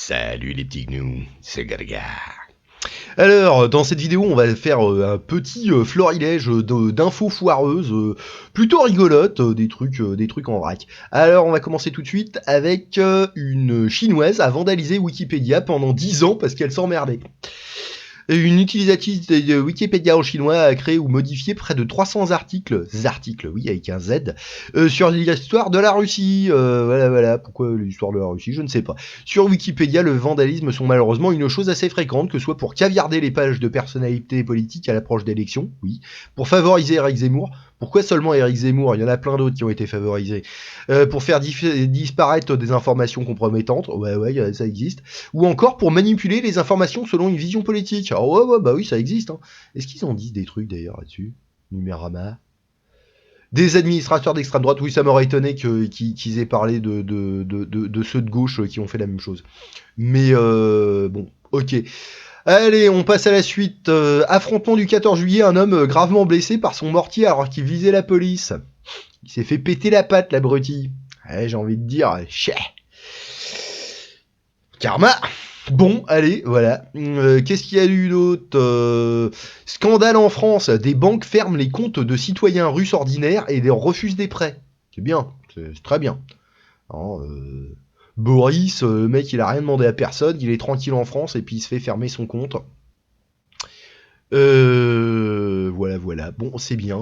Salut les petits gnous, c'est Gaga. Alors, dans cette vidéo, on va faire un petit florilège d'infos foireuses, plutôt rigolotes, des trucs en vrac. Alors, on va commencer tout de suite avec une chinoise a vandalisé Wikipédia pendant 10 ans parce qu'elle s'emmerdait. Une utilisatrice de Wikipédia en chinois a créé ou modifié près de 300 articles, oui, avec un Z, sur l'histoire de la Russie. Voilà. Pourquoi l'histoire de la Russie, je ne sais pas. Sur Wikipédia, le vandalisme sont malheureusement une chose assez fréquente, que ce soit pour caviarder les pages de personnalités politiques à l'approche d'élections, oui, pour favoriser Éric Zemmour. Pourquoi seulement Éric Zemmour? Il y en a plein d'autres qui ont été favorisés. Pour faire disparaître des informations compromettantes, ouais, ça existe. Ou encore pour manipuler les informations selon une vision politique. Alors ouais, bah oui, ça existe. Hein. Est-ce qu'ils en disent des trucs d'ailleurs là-dessus? Numérama. Des administrateurs d'extrême droite, oui, ça m'aurait étonné qu'ils aient parlé de ceux de gauche qui ont fait la même chose. Mais bon, ok. Allez, on passe à la suite. Affrontement du 14 juillet, un homme gravement blessé par son mortier alors qu'il visait la police. Il s'est fait péter la patte, l'abruti. Ouais, j'ai envie de dire, chais. Karma. Bon, allez, voilà. Qu'est-ce qu'il y a eu d'autre? Scandale en France. Des banques ferment les comptes de citoyens russes ordinaires et leur refusent des prêts. C'est bien, c'est très bien. Alors, Boris, le mec, il a rien demandé à personne, il est tranquille en France et puis il se fait fermer son compte. Voilà. Bon, c'est bien.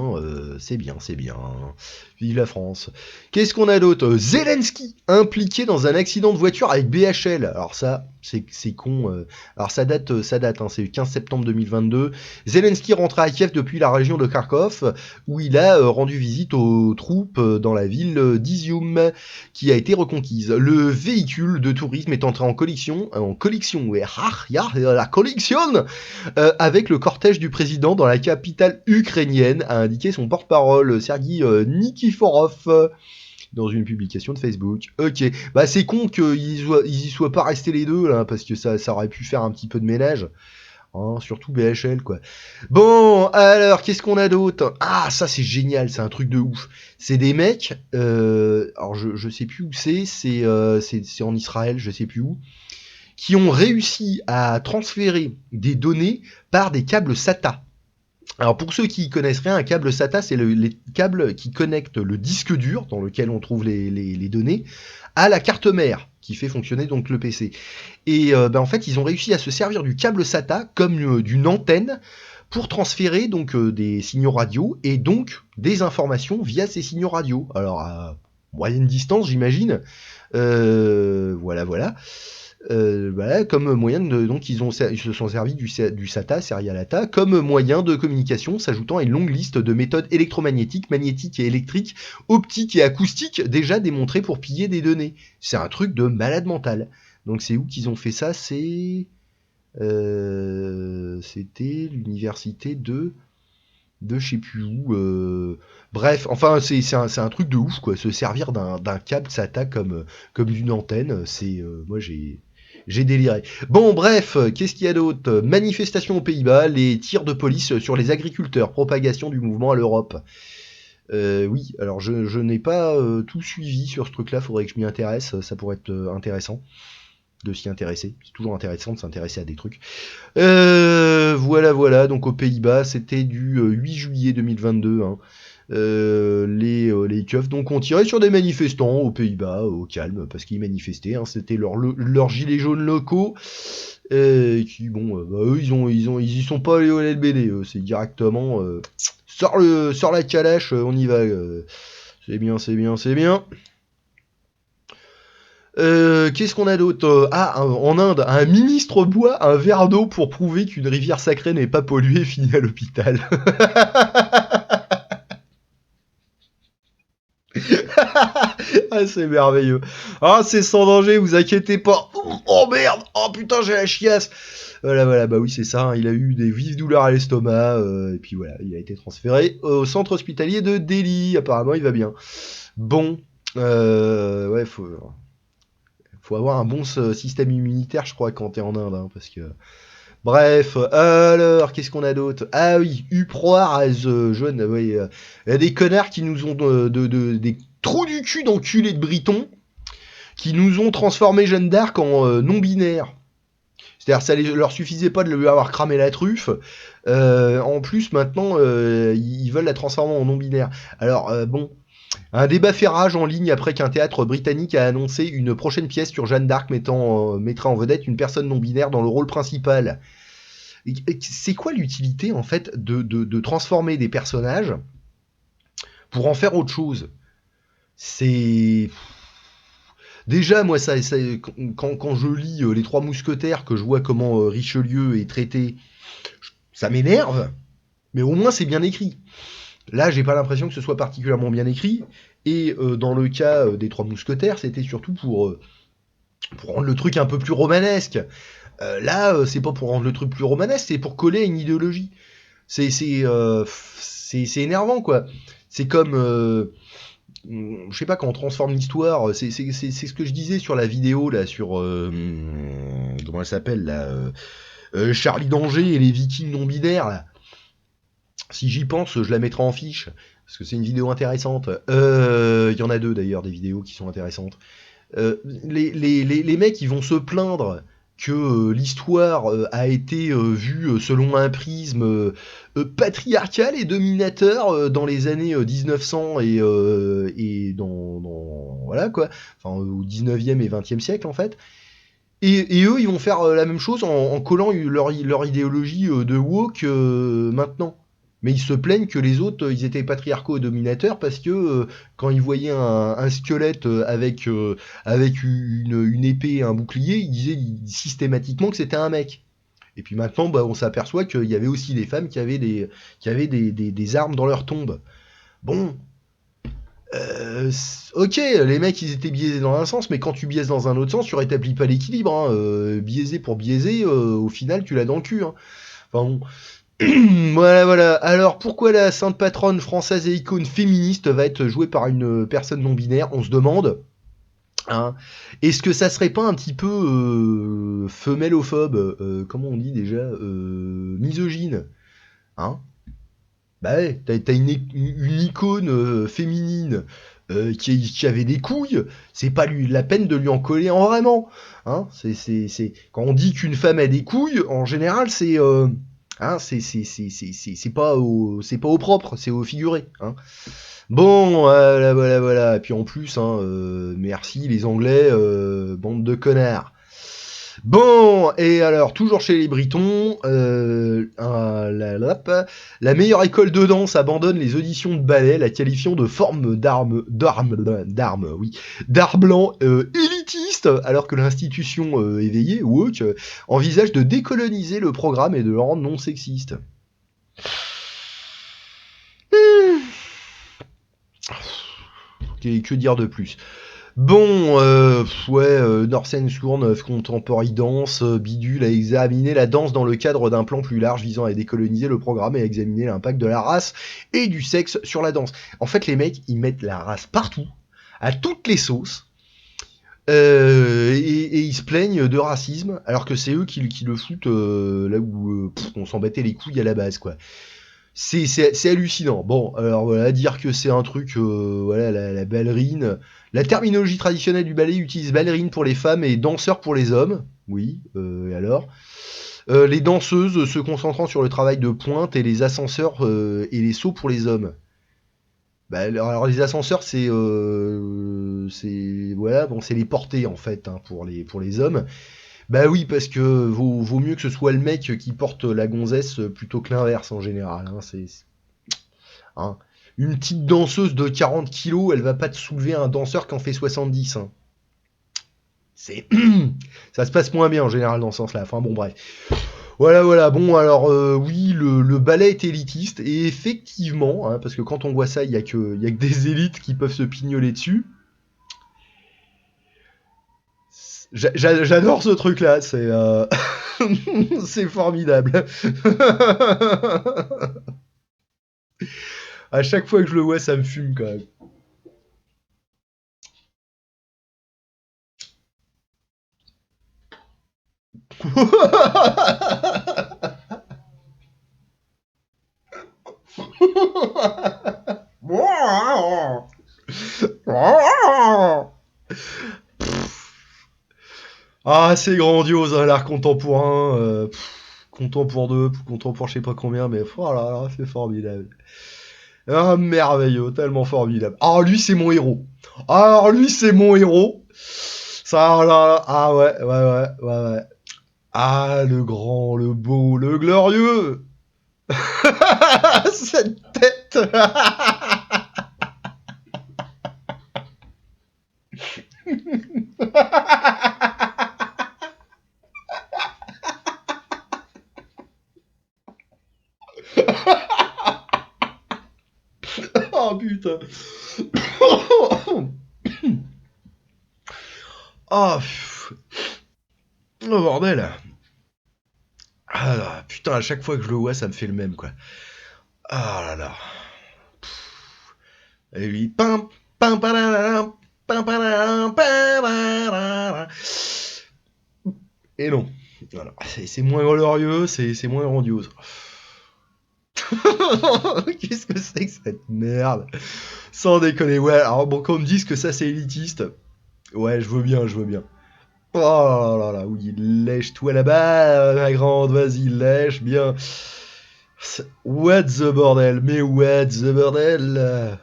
Vive la France. Qu'est-ce qu'on a d'autre? Zelensky, impliqué dans un accident de voiture avec BHL. Alors ça, c'est con. Alors ça date, hein, c'est le 15 septembre 2022. Zelensky rentra à Kiev depuis la région de Kharkov, où il a rendu visite aux troupes dans la ville d'Izium, qui a été reconquise. Le véhicule de tourisme est entré en collision, la collision, avec le cortège du président dans la capitale ukrainienne, a indiqué son porte-parole Sergei Nikiforov dans une publication de Facebook. Ok, bah c'est con qu'ils y soient pas restés les deux là, parce que ça aurait pu faire un petit peu de ménage. Hein, surtout BHL quoi. Bon, alors qu'est-ce qu'on a d'autre? Ah, ça c'est génial, c'est un truc de ouf. C'est des mecs, alors je sais plus où c'est en Israël, je sais plus où, qui ont réussi à transférer des données par des câbles SATA. Alors pour ceux qui connaissent rien, un câble SATA, c'est les câbles qui connectent le disque dur dans lequel on trouve les données à la carte mère qui fait fonctionner donc le PC. Et en fait, ils ont réussi à se servir du câble SATA comme d'une antenne pour transférer donc des signaux radio et donc des informations via ces signaux radio. Alors à moyenne distance, j'imagine. Voilà. Comme moyen de, donc ils se sont servis du SATA, Serial ATA, comme moyen de communication, s'ajoutant à une longue liste de méthodes électromagnétiques, magnétiques et électriques, optiques et acoustiques déjà démontrées pour piller des données. C'est un truc de malade mental. Donc c'est où qu'ils ont fait ça? C'était l'université de je sais plus où. Bref, enfin c'est un truc de ouf quoi. Se servir d'un câble SATA comme d'une antenne, c'est moi j'ai déliré. Bon, bref, qu'est-ce qu'il y a d'autre? Manifestation aux Pays-Bas, les tirs de police sur les agriculteurs, propagation du mouvement à l'Europe. Oui, alors je n'ai pas tout suivi sur ce truc-là, faudrait que je m'y intéresse, ça pourrait être intéressant de s'y intéresser. C'est toujours intéressant de s'intéresser à des trucs. Voilà, donc aux Pays-Bas, c'était du 8 juillet 2022, hein. Les keufs donc ont tiré sur des manifestants aux Pays-Bas au calme parce qu'ils manifestaient, hein, c'était leurs gilets jaunes locaux qui eux ils y sont pas allés au LBD, c'est directement sors la calache, on y va, c'est bien. Qu'est-ce qu'on a d'autre? En Inde, un ministre boit un verre d'eau pour prouver qu'une rivière sacrée n'est pas polluée, finit à l'hôpital. Ah, c'est merveilleux. Ah, c'est sans danger, vous inquiétez pas. Oh merde, oh putain, j'ai la chiasse. Voilà, bah oui, c'est ça. Hein. Il a eu des vives douleurs à l'estomac, et puis voilà, il a été transféré au centre hospitalier de Delhi. Apparemment, il va bien. Bon, ouais, faut avoir un bon système immunitaire, je crois, quand t'es en Inde, hein, parce que. Bref, alors, qu'est-ce qu'on a d'autre? Ah oui, Uproar as jeune, oui. Il y a des connards qui nous ont des trous du cul d'enculés de Britons, qui nous ont transformé Jeanne d'Arc en non-binaire. C'est-à-dire ça leur suffisait pas de lui avoir cramé la truffe. En plus, maintenant, ils veulent la transformer en non-binaire. Alors, bon, un débat fait rage en ligne après qu'un théâtre britannique a annoncé une prochaine pièce sur Jeanne d'Arc mettra en vedette une personne non-binaire dans le rôle principal. C'est quoi l'utilité, en fait, de transformer des personnages pour en faire autre chose? C'est... Déjà, moi, quand je lis Les Trois Mousquetaires, que je vois comment Richelieu est traité, ça m'énerve, mais au moins c'est bien écrit. Là, j'ai pas l'impression que ce soit particulièrement bien écrit, et dans le cas des Trois Mousquetaires, c'était surtout pour rendre le truc un peu plus romanesque. Là, c'est pas pour rendre le truc plus romanesque, c'est pour coller à une idéologie. C'est énervant, quoi. C'est comme... je sais pas, quand on transforme l'histoire, c'est ce que je disais sur la vidéo, là, sur... comment elle s'appelle, là Charlie Danger et les Vikings non-binaires, là. Si j'y pense, je la mettrai en fiche, parce que c'est une vidéo intéressante. Il y en a deux, d'ailleurs, des vidéos qui sont intéressantes. Les mecs, ils vont se plaindre que l'histoire a été vue selon un prisme patriarcal et dominateur dans les années 1900 et voilà quoi, enfin au 19e et 20e siècle en fait. Et eux, ils vont faire la même chose en collant leur idéologie de woke maintenant. Mais ils se plaignent que les autres, ils étaient patriarcaux et dominateurs parce que quand ils voyaient un squelette avec une épée et un bouclier, ils disaient systématiquement que c'était un mec. Et puis maintenant, bah, on s'aperçoit qu'il y avait aussi des femmes qui avaient des armes dans leur tombe. Bon, ok, les mecs ils étaient biaisés dans un sens, mais quand tu biaises dans un autre sens, tu rétablis pas l'équilibre. Hein. Biaiser pour biaiser, au final tu l'as dans le cul. Hein. Enfin bon. Voilà. Alors pourquoi la sainte patronne française et icône féministe va être jouée par une personne non binaire? On se demande. Hein. Est-ce que ça serait pas un petit peu comment on dit déjà, misogyne? Hein? Bah ouais, t'as une icône féminine qui avait des couilles, c'est pas la peine de lui en coller en vraiment. Hein, Quand on dit qu'une femme a des couilles, en général, c'est pas au propre, c'est au figuré. Hein. Bon, voilà. Et puis en plus, hein, merci les Anglais, bande de connards. Bon, et alors, toujours chez les Britons, la meilleure école de danse abandonne les auditions de ballet, la qualifiant de forme d'art blanc élitiste, alors que l'institution éveillée, woke, envisage de décoloniser le programme et de le rendre non sexiste. Que dire de plus? Bon, Norsen Scourne, Contemporary Dance, Bidule a examiné la danse dans le cadre d'un plan plus large visant à décoloniser le programme et à examiner l'impact de la race et du sexe sur la danse. En fait, les mecs, ils mettent la race partout, à toutes les sauces, et ils se plaignent de racisme, alors que c'est eux qui le foutent là où on s'en battait les couilles à la base, quoi. C'est hallucinant. Bon, alors voilà, dire que c'est un truc, voilà, la ballerine. La terminologie traditionnelle du ballet utilise ballerine pour les femmes et danseur pour les hommes. Oui, et alors les danseuses se concentrant sur le travail de pointe et les ascenseurs et les sauts pour les hommes. Bah, alors les ascenseurs, voilà, bon, c'est les portées en fait hein, pour les hommes. Bah oui, parce que vaut mieux que ce soit le mec qui porte la gonzesse plutôt que l'inverse en général. Hein, hein. Une petite danseuse de 40 kilos, elle va pas te soulever un danseur qui en fait 70. Hein. Ça se passe moins bien en général dans ce sens-là. Enfin bon, bref. Voilà. Bon, alors oui, le ballet est élitiste et effectivement, hein, parce que quand on voit ça, il y a que des élites qui peuvent se pignoler dessus. J'adore ce truc-là, c'est c'est formidable. À chaque fois que je le vois, ça me fume quand même. Ah, c'est grandiose, hein, l'art contemporain. Content pour deux, content pour je sais pas combien, mais oh là là, c'est formidable. Ah, merveilleux, tellement formidable. Ah, lui, c'est mon héros. Ah, lui, c'est mon héros. Ça, là, là, ah ouais, ouais, ouais, ouais, ouais. Ah, le grand, le beau, le glorieux. Cette tête. Oh putain. Oh, oh bordel. Ah là, putain, à chaque fois que je le vois, ça me fait le même, quoi. Ah là là. Et lui, pam, pam, pam, pam, pam, pam. Et non. Voilà. C'est moins glorieux, c'est moins grandiose. Qu'est-ce que c'est que cette merde? Sans déconner, ouais. Alors bon, qu'on me dise que ça c'est élitiste, ouais, je veux bien, je veux bien. Oh là là là, oui, lèche-toi là-bas, ma grande, vas-y, lèche bien. What the bordel, mais what the bordel?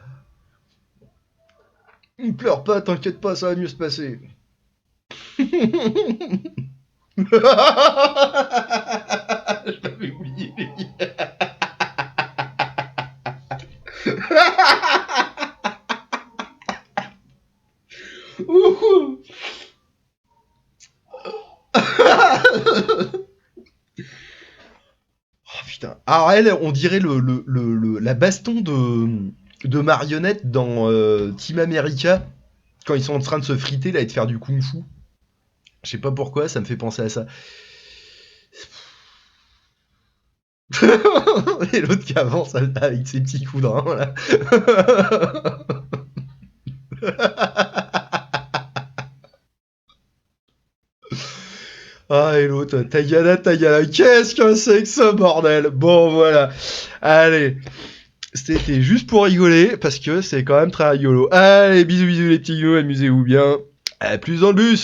Pleure pas, t'inquiète pas, ça va mieux se passer. Je l'avais oublié. Oh putain. Alors elle, on dirait la baston de marionnettes dans Team America quand ils sont en train de se friter là et de faire du kung-fu. Je sais pas pourquoi, ça me fait penser à ça. Et l'autre qui avance avec ses petits coups de rein là. Ah, et l'autre, Tagada, Tagada, qu'est-ce que c'est que ce bordel? Bon, voilà. Allez, c'était juste pour rigoler, parce que c'est quand même très rigolo. Allez, bisous, bisous les petits gnous, amusez-vous bien. À plus dans le bus.